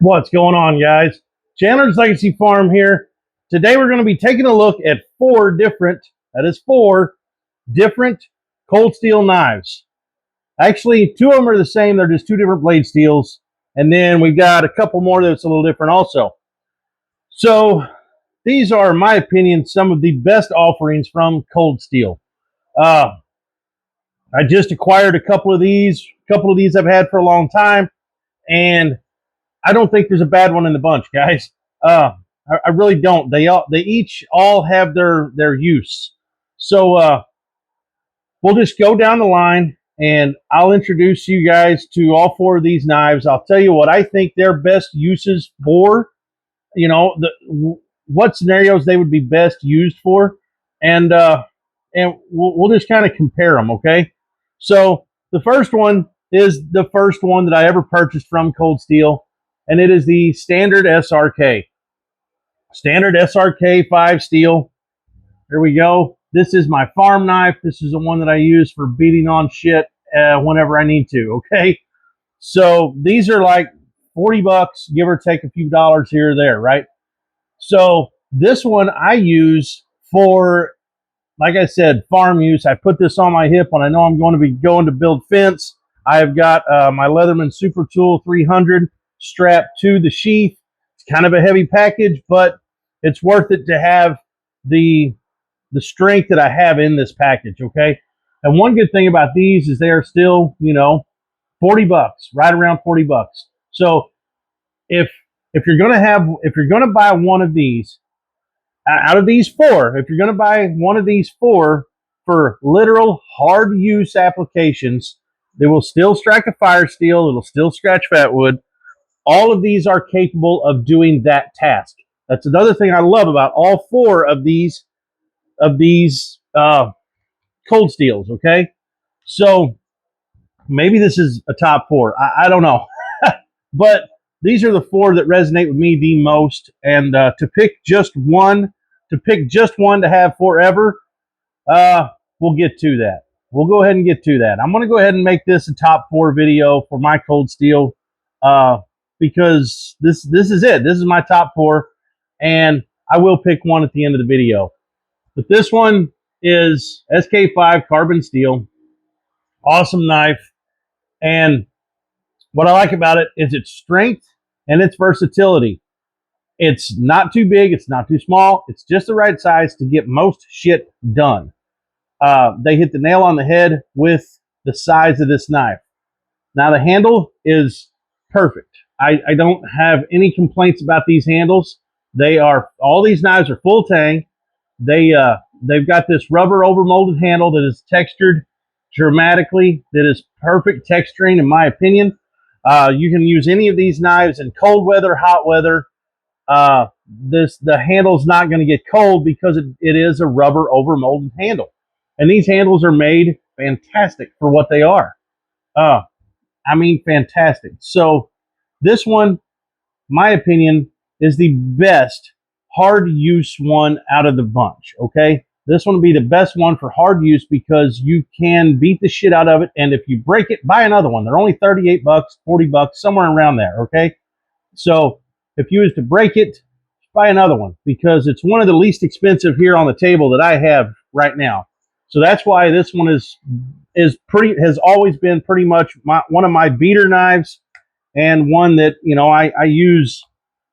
What's going on, guys? Chandler's Legacy Farm here. Today we're going to be taking a look at four different cold steel knives. Actually, two of them are the same. They're just two different blade steels. And then we've got a couple more that's a little different also. So these are, in my opinion, some of the best offerings from Cold Steel. I just acquired a couple of these. A couple of these I've had for a long time. And I don't think there's a bad one in the bunch, guys. I really don't. They each all have their use. So we'll just go down the line, and I'll introduce you guys to all four of these knives. I'll tell you what I think their best uses for. You know, what scenarios they would be best used for, and we'll just kind of compare them. Okay. So the first one is the first one that I ever purchased from Cold Steel. And it is the standard Srk. Standard Srk 5 steel. Here we go. This is my farm knife. This is the one that I use for beating on shit whenever I need to, okay? So these are like 40 bucks, give or take a few dollars here or there, right? So this one I use for, like I said, farm use. I put this on my hip when I know I'm going to be going to build fence. I've got my Leatherman Super Tool 300 strapped to the sheath. It's kind of a heavy package, but it's worth it to have the strength that I have in this package, okay? And one good thing about these is they are still, 40 bucks, right around 40 bucks. So if you're going to buy one of these, out of these four, if you're going to buy one of these four for literal hard use applications, they will still strike a fire steel, it'll still scratch fat wood. All of these are capable of doing that task. That's another thing I love about all four of these cold steels. Okay, so maybe this is a top four. I don't know, but these are the four that resonate with me the most. And to pick just one to have forever, we'll get to that. We'll go ahead and get to that. I'm going to go ahead and make this a top four video for my cold steel. Because this is it. This is my top four, and I will pick one at the end of the video. But this one is SK5 carbon steel. Awesome knife. And what I like about it is its strength and its versatility. It's not too big. It's not too small. It's just the right size to get most shit done. They hit the nail on the head with the size of this knife. Now the handle is perfect. I don't have any complaints about these handles. All these knives are full tang. They've got this rubber overmolded handle that is textured dramatically. That is perfect texturing, in my opinion. You can use any of these knives in cold weather, hot weather. The handle's not going to get cold because it is a rubber overmolded handle, and these handles are made fantastic for what they are. I mean, fantastic. So this one, my opinion, is the best hard use one out of the bunch, okay? This one will be the best one for hard use because you can beat the shit out of it, and if you break it, buy another one. They're only 38 bucks, 40 bucks, somewhere around there, okay? So if you was to break it, buy another one because it's one of the least expensive here on the table that I have right now. So that's why this one has always been pretty much one of my beater knives, and one that I use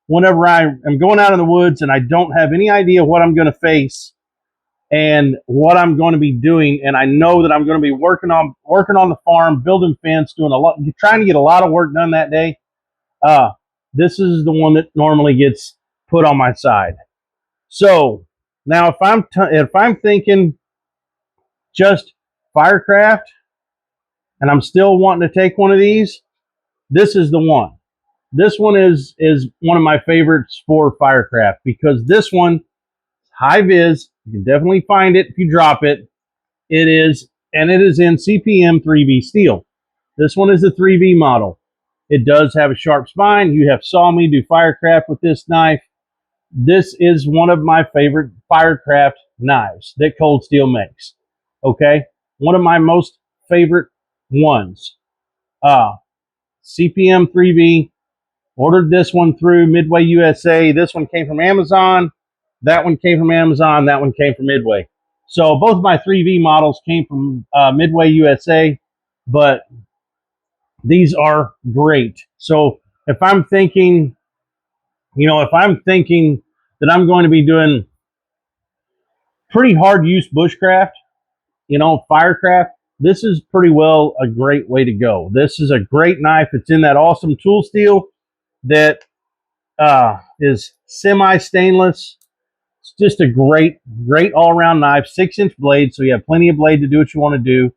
whenever I am going out in the woods and I don't have any idea what I'm going to face and what I'm going to be doing, and I know that I'm going to be working on the farm, building fence, trying to get a lot of work done that day. This is the one that normally gets put on my side. So now if I'm thinking just Firecraft and I'm still wanting to take one of these, this is the one. This one is one of my favorites for Firecraft because this one, high vis, you can definitely find it if you drop it. It is in CPM 3V steel. This one is the 3V model. It does have a sharp spine. You have saw me do Firecraft with this knife. This is one of my favorite Firecraft knives that Cold Steel makes. Okay? One of my most favorite ones. CPM 3V. Ordered this one through Midway USA. This one came from Amazon. That one came from Amazon. That one came from Midway. So both of my 3V models came from Midway USA, but these are great. So if I'm thinking, if I'm thinking that I'm going to be doing pretty hard use bushcraft, Firecraft, this is pretty well a great way to go. This is a great knife. It's in that awesome tool steel that is semi-stainless. It's just a great all-around knife. 6-inch blade, so you have plenty of blade to do what you want to do.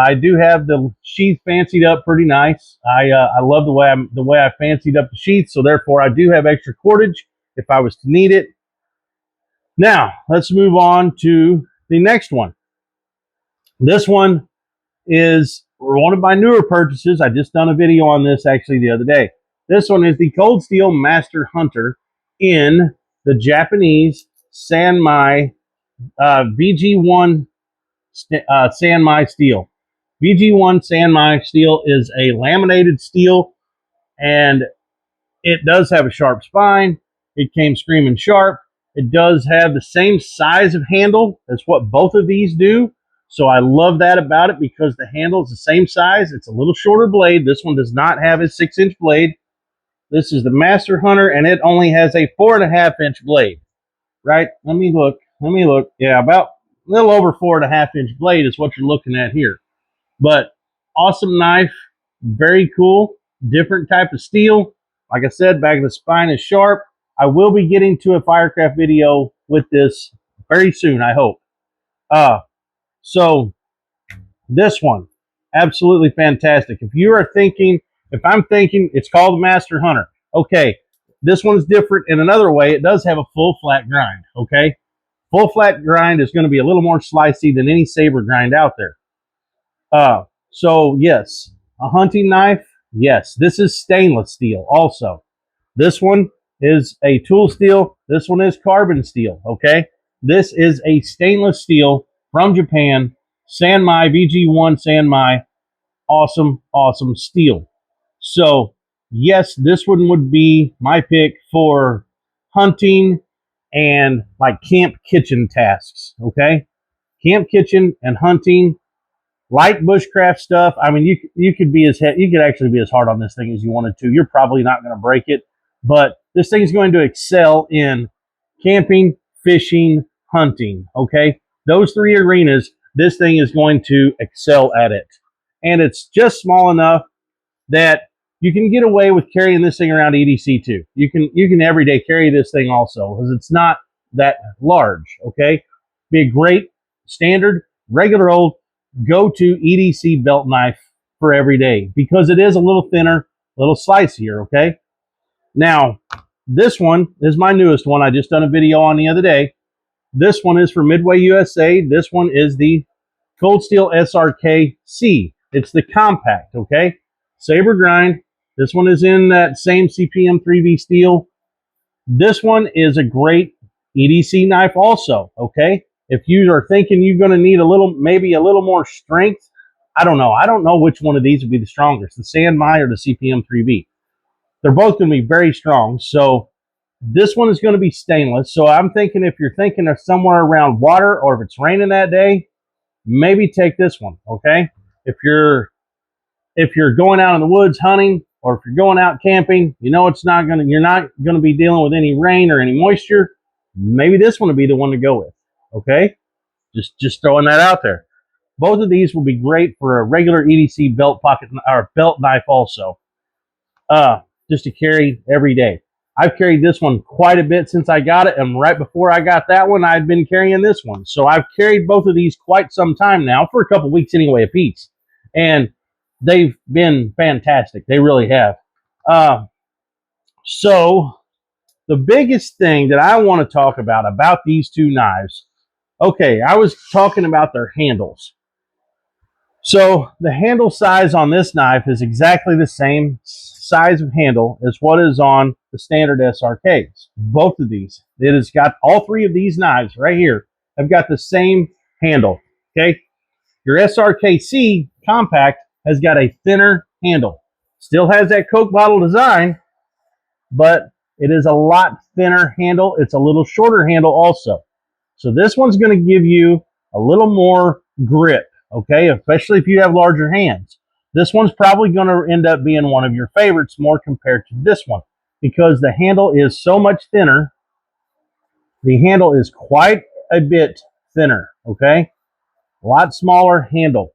I do have the sheath fancied up pretty nice. I love the way I fancied up the sheath, so therefore I do have extra cordage if I was to need it. Now let's move on to the next one. This one is one of my newer purchases. I just done a video on this actually the other day. This one is the Cold Steel Master Hunter in the Japanese Sanmai VG1 Sanmai steel. VG1 Sanmai steel is a laminated steel, and it does have a sharp spine. It came screaming sharp. It does have the same size of handle as what both of these do. So I love that about it because the handle is the same size. It's a little shorter blade. This one does not have a 6-inch blade. This is the Master Hunter, and it only has a 4.5-inch blade. Right? Let me look. Yeah, about a little over 4.5-inch blade is what you're looking at here. But awesome knife, very cool, different type of steel. Like I said, back of the spine is sharp. I will be getting to a Firecraft video with this very soon, I hope. So this one, absolutely fantastic. If I'm thinking, it's called the Master Hunter. Okay, this one's different in another way. It does have a full flat grind, okay? Full flat grind is going to be a little more slicey than any saber grind out there. So yes, a hunting knife. Yes, this is stainless steel also. This one is a tool steel. This one is carbon steel, okay? This is a stainless steel from Japan, Sanmai, VG1 Sanmai. Awesome, awesome steel. So yes, this one would be my pick for hunting and like camp kitchen tasks, okay? Camp kitchen and hunting, light bushcraft stuff. I mean, you could actually be as hard on this thing as you wanted to. You're probably not going to break it, but this thing is going to excel in camping, fishing, hunting. Okay, those three arenas, this thing is going to excel at it, and it's just small enough that you can get away with carrying this thing around EDC too. You can every day carry this thing also because it's not that large. Okay, be a great standard regular old go-to EDC belt knife for every day because it is a little thinner, a little slicier. Okay, now this one is my newest one. I just done a video on the other day. This one is for Midway USA. This one is the Cold Steel Srk-C. It's the compact. Okay, saber grind. This one is in that same CPM 3V steel. This one is a great EDC knife also, okay? If you are thinking you're going to need maybe a little more strength, I don't know. I don't know which one of these would be the strongest, the Sanmai or the CPM 3V. They're both going to be very strong. So this one is going to be stainless. So I'm thinking if you're thinking of somewhere around water or if it's raining that day, maybe take this one, okay? If you're going out in the woods hunting or if you're going out camping, you're not going to be dealing with any rain or any moisture, maybe this one would be the one to go with. Okay? Just throwing that out there. Both of these will be great for a regular EDC belt pocket or belt knife also. Just to carry every day. I've carried this one quite a bit since I got it, and right before I got that one, I'd been carrying this one. So I've carried both of these quite some time now, for a couple weeks anyway apiece. And they've been fantastic. They really have. So the biggest thing that I want to talk about these two knives, okay, I was talking about their handles. So the handle size on this knife is exactly the same size of handle as what is on the standard SRKs. Both of these. It has got all three of these knives right here have got the same handle. Okay. Your Srk-C compact has got a thinner handle. Still has that Coke bottle design, but it is a lot thinner handle. It's a little shorter handle also. So this one's going to give you a little more grip, okay, especially if you have larger hands. This one's probably going to end up being one of your favorites more compared to this one because the handle is so much thinner. The handle is quite a bit thinner, okay? A lot smaller handle.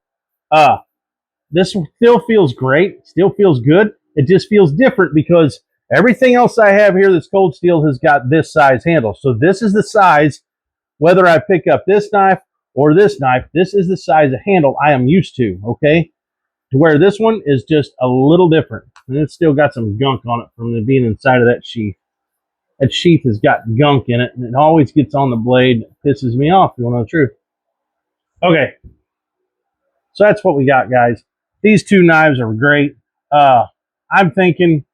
This still feels great, still feels good. It just feels different because everything else I have here that's cold steel has got this size handle. So this is the size, whether I pick up this knife or this knife, this is the size of handle I am used to, okay? To where this one is just a little different. And it's still got some gunk on it from being inside of that sheath. That sheath has got gunk in it, and it always gets on the blade. It pisses me off, if you want to know the truth. Okay, so that's what we got, guys. These two knives are great. I'm thinking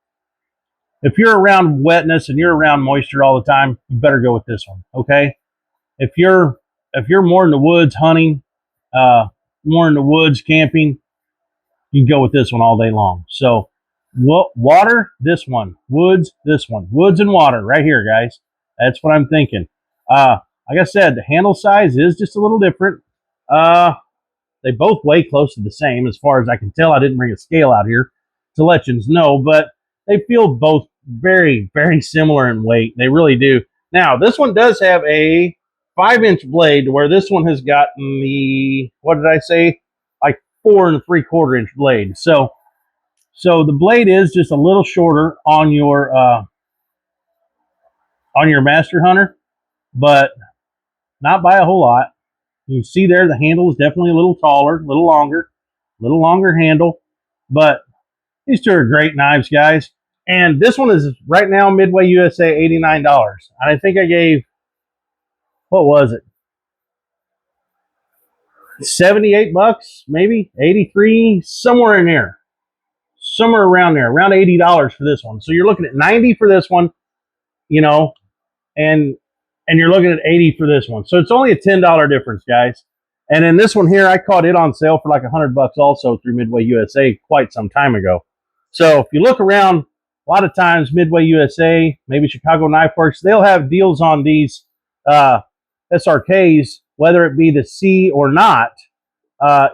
if you're around wetness and you're around moisture all the time, you better go with this one, okay? If you're more in the woods hunting, more in the woods camping, you can go with this one all day long. So water, this one. Woods, this one. Woods and water right here, guys. That's what I'm thinking. Like I said, the handle size is just a little different. They both weigh close to the same as far as I can tell. I didn't bring a scale out here to let you know, but they feel both very, very similar in weight. They really do. Now, this one does have a 5-inch blade where this one has gotten the, what did I say? Like 4 3/4 inch blade. So the blade is just a little shorter on your Master Hunter, but not by a whole lot. You can see there the handle is definitely a little taller, a little longer handle. But these two are great knives, guys. And this one is right now Midway USA $89. And I think I gave, what was it? 78 bucks, maybe 83, somewhere in there. Somewhere around there, around $80 for this one. So you're looking at 90 for this one, you know, and you're looking at 80 for this one. So it's only a $10 difference, guys. And then this one here, I caught it on sale for like 100 bucks also through Midway USA quite some time ago. So if you look around, a lot of times Midway USA, maybe Chicago Knife Works, they'll have deals on these Srks, whether it be the C or not,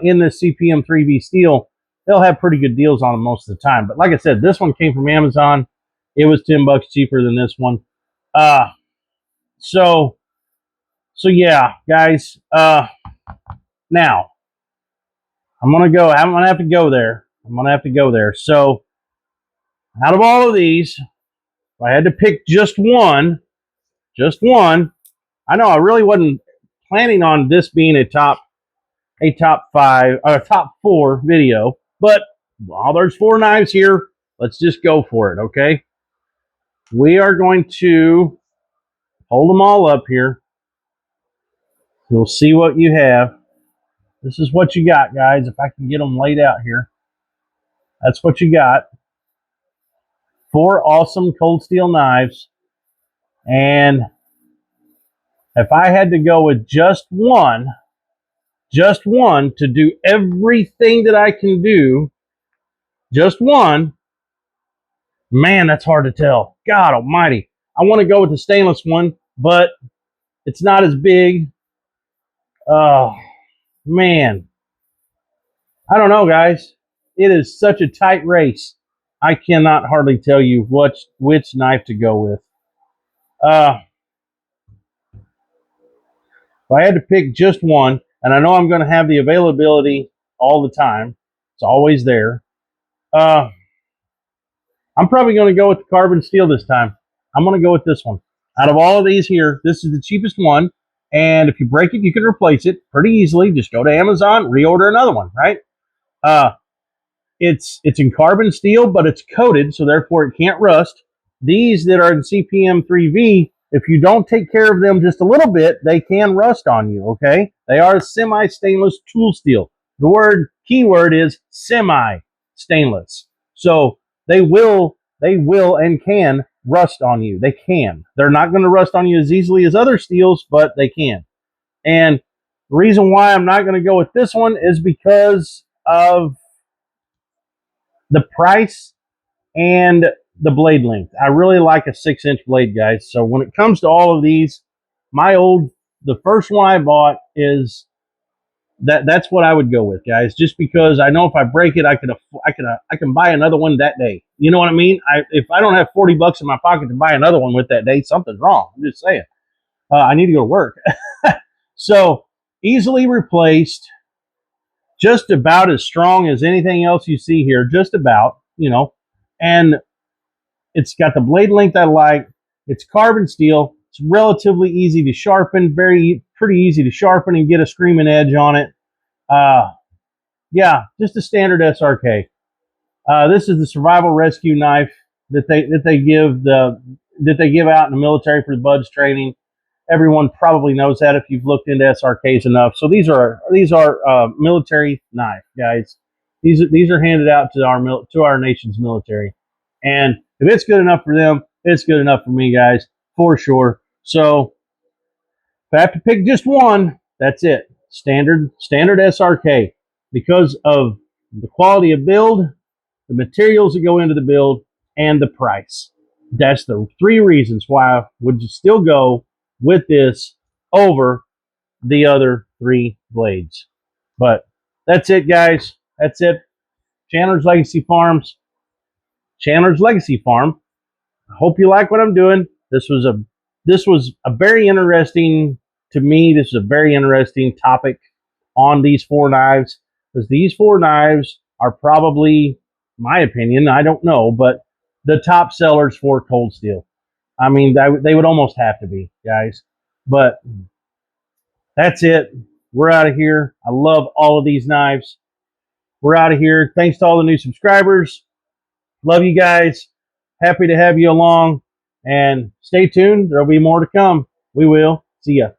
in the CPM 3V steel. They'll have pretty good deals on them most of the time. But like I said, this one came from Amazon. It was 10 bucks cheaper than this one. So yeah, guys. Now I'm gonna have to go there. So out of all of these, if I had to pick just one, I know I really wasn't planning on this being a top 5 or a top 4 video, but while there's 4 knives here, let's just go for it, okay? We are going to hold them all up here. You'll see what you have. This is what you got, guys. If I can get them laid out here. That's what you got. 4 awesome cold steel knives. And if I had to go with just one to do everything that I can do, just one, man, that's hard to tell. God almighty. I want to go with the stainless one, but it's not as big. Oh, man. I don't know, guys. It is such a tight race. I cannot hardly tell you which knife to go with. If I had to pick just one, and I know I'm going to have the availability all the time. It's always there. I'm probably going to go with the carbon steel this time. I'm going to go with this one. Out of all of these here, this is the cheapest one. And if you break it, you can replace it pretty easily. Just go to Amazon, reorder another one, right? It's in carbon steel, but it's coated, so therefore it can't rust. These that are in CPM 3V, if you don't take care of them just a little bit, they can rust on you, okay? They are semi-stainless tool steel. The keyword is semi-stainless. So they will and can rust on you. They can. They're not going to rust on you as easily as other steels, but they can. And the reason why I'm not going to go with this one is because of the price and the blade length. I really like a 6-inch blade, guys. So when it comes to all of these, the first one I bought is that's what I would go with, guys. Just because I know if I break it, I can buy another one that day. You know what I mean? If I don't have $40 in my pocket to buy another one with that day, something's wrong. I'm just saying. I need to go to work. So easily replaced, just about as strong as anything else you see here, just about, and it's got the blade length I like. It's carbon steel. It's relatively easy to sharpen, pretty easy to sharpen and get a screaming edge on it. Yeah, just a standard SRK. This is the survival rescue knife that they give out in the military for the buds training. Everyone probably knows that if you've looked into SRKs enough. So these are military knife, guys. These are handed out to our nation's military, and if it's good enough for them, it's good enough for me, guys, for sure. So if I have to pick just one, that's it. Standard SRK, because of the quality of build, the materials that go into the build, and the price. That's the 3 reasons why I would still go with this over the other 3 blades. But that's it, guys. That's it. Chandler's Legacy Farms. Chandler's Legacy Farm. I hope you like what I'm doing. This was a very interesting, to me, this is a very interesting topic on these 4 knives, because these 4 knives are probably, my opinion, I don't know, but the top sellers for cold steel. I mean, they would almost have to be, guys. But that's it. We're out of here. I love all of these knives. We're out of here. Thanks to all the new subscribers. Love you guys. Happy to have you along. And stay tuned. There'll be more to come. We will. See ya.